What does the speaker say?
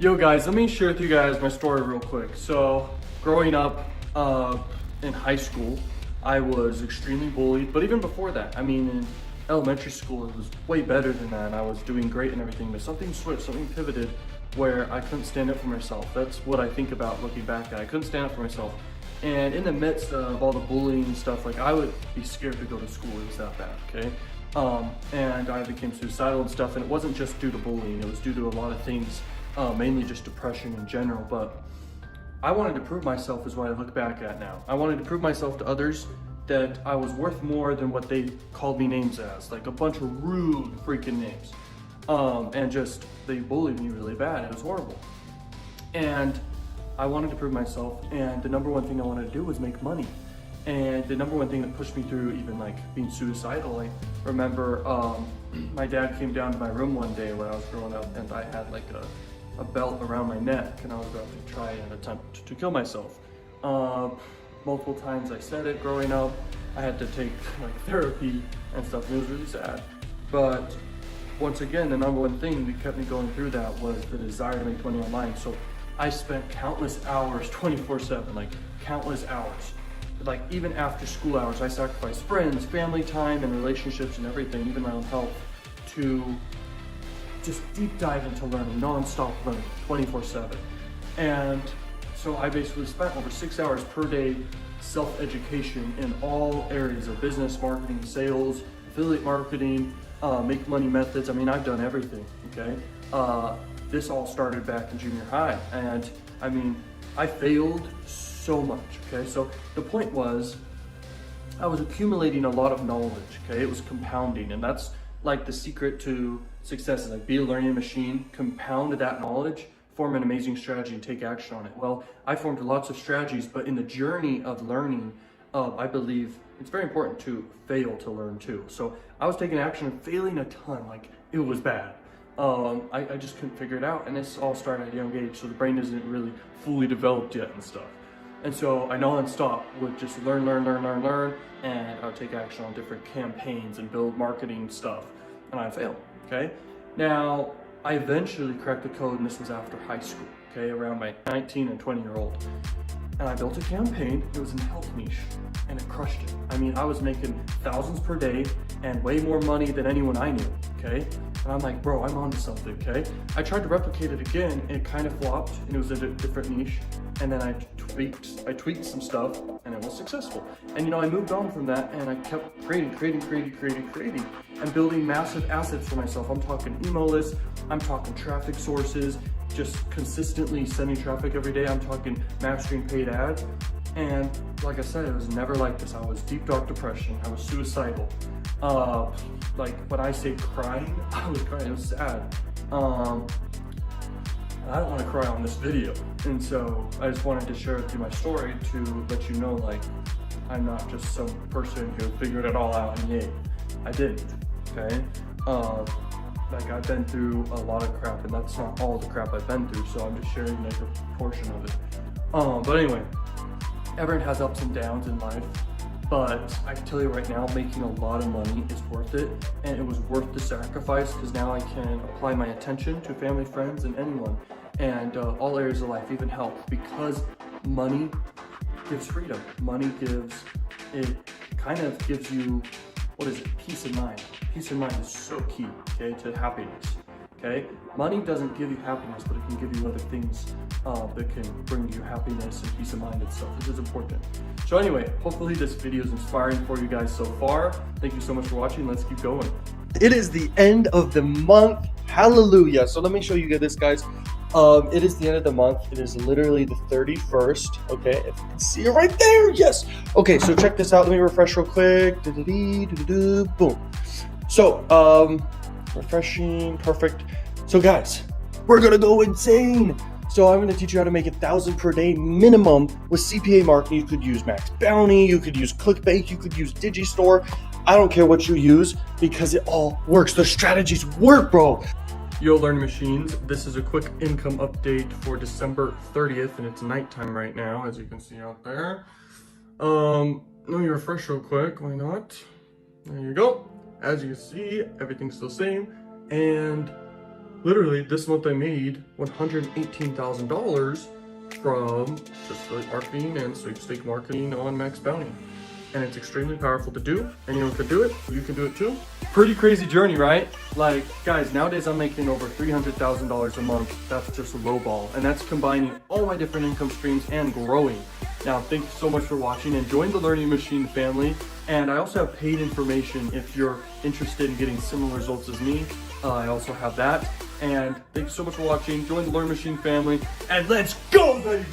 Yo guys, let me share with you guys my story real quick. So growing up in high school, I was extremely bullied, but even before that, I mean in elementary school it was way better than that. I was doing great and everything, but something switched, something pivoted where I couldn't stand up for myself. That's what I think about looking back at. I couldn't stand up for myself. And in the midst of all the bullying and stuff, like I would be scared to go to school, it was that bad, okay? And I became suicidal and stuff, and it wasn't just due to bullying, it was due to a lot of things, mainly just depression in general. But I wanted to prove myself is what I look back at now. I wanted to prove myself to others that I was worth more than what they called me names as, like a bunch of rude freaking names. And just, they bullied me really bad, it was horrible. And I wanted to prove myself, and the number one thing I wanted to do was make money. And the number one thing that pushed me through even like being suicidal, I remember my dad came down to my room one day when I was growing up, and I had like a belt around my neck, and I was about to try and attempt to kill myself. Multiple times I said it growing up. I had to take like therapy and stuff, and it was really sad. But once again, the number one thing that kept me going through that was the desire to make money online. So I spent countless hours, 24/7, like countless hours. Like even after school hours, I sacrificed friends, family time, and relationships and everything, even my own health, to just deep dive into learning, non-stop learning, 24/7. And so I basically spent over 6 hours per day self-education in all areas of business, marketing, sales, affiliate marketing, make money methods. I mean, I've done everything, okay? This all started back in junior high, and I mean, I failed so much, okay? So the point was, I was accumulating a lot of knowledge, okay? It was compounding, and that's like the secret to success, is like be a learning machine, compound that knowledge, form an amazing strategy, and take action on it. Well, I formed lots of strategies, but in the journey of learning, I believe it's very important to fail to learn too. So I was taking action and failing a ton, like it was bad. I just couldn't figure it out, and this all started at a young age, so the brain isn't really fully developed yet and stuff. And so I non-stop would just learn, and I would take action on different campaigns and build marketing stuff, and I failed, okay? Now, I eventually cracked the code, and this was after high school, okay, around my 19 and 20-year-old. And I built a campaign, it was in the health niche, and it crushed it. I mean, I was making thousands per day and way more money than anyone I knew, okay? And I'm like, bro, I'm onto something, okay? I tried to replicate it again, and it kind of flopped, and it was a different niche. And then I tweaked some stuff, and it was successful. And you know, I moved on from that, and I kept creating, and building massive assets for myself. I'm talking email lists, I'm talking traffic sources, just consistently sending traffic every day. I'm talking mastering paid ads. And like I said, it was never like this. I was deep, dark depression. I was suicidal. Like when I say crying, I was crying, it was sad. I don't want to cry on this video. And so I just wanted to share with you my story to let you know, like, I'm not just some person who figured it all out and yay. I didn't, okay? Like I've been through a lot of crap, and that's not all the crap I've been through, so I'm just sharing like a portion of it. But anyway, everyone has ups and downs in life, but I can tell you right now, making a lot of money is worth it, and it was worth the sacrifice, because now I can apply my attention to family, friends, and anyone, and all areas of life, even health, because money gives freedom. Money kind of gives you, what is it, peace of mind. Peace of mind is so key, okay, to happiness, okay? Money doesn't give you happiness, but it can give you other things that can bring you happiness and peace of mind and stuff. This is important. So anyway, hopefully this video is inspiring for you guys so far. Thank you so much for watching. Let's keep going. It is the end of the month. Hallelujah. So let me show you this, guys. It is the end of the month. It is literally the 31st. Okay, if you can see it right there. Yes. Okay, so check this out. Let me refresh real quick. Boom. So, refreshing, perfect. So guys, we're gonna go insane. So I'm gonna teach you how to make 1,000 per day minimum with CPA marketing. You could use Max Bounty, you could use ClickBank, you could use Digistore. I don't care what you use, because it all works. The strategies work, bro. Yo, Learning Machines, this is a quick income update for December 30th, and it's nighttime right now, as you can see out there. Let me refresh real quick, why not? There you go. As you can see, everything's still the same, and Literally, this month I made $118,000 from just like marketing and sweepstake marketing on Max Bounty. And it's extremely powerful to do. Anyone could do it. You can do it too. Pretty crazy journey, right? Like, guys, nowadays I'm making over $300,000 a month. That's just a low ball. And that's combining all my different income streams and growing. Now, thank you so much for watching and join the Learning Machine family. And I also have paid information if you're interested in getting similar results as me. I also have that. And thank you so much for watching. Join the Learning Machine family. And let's go, baby!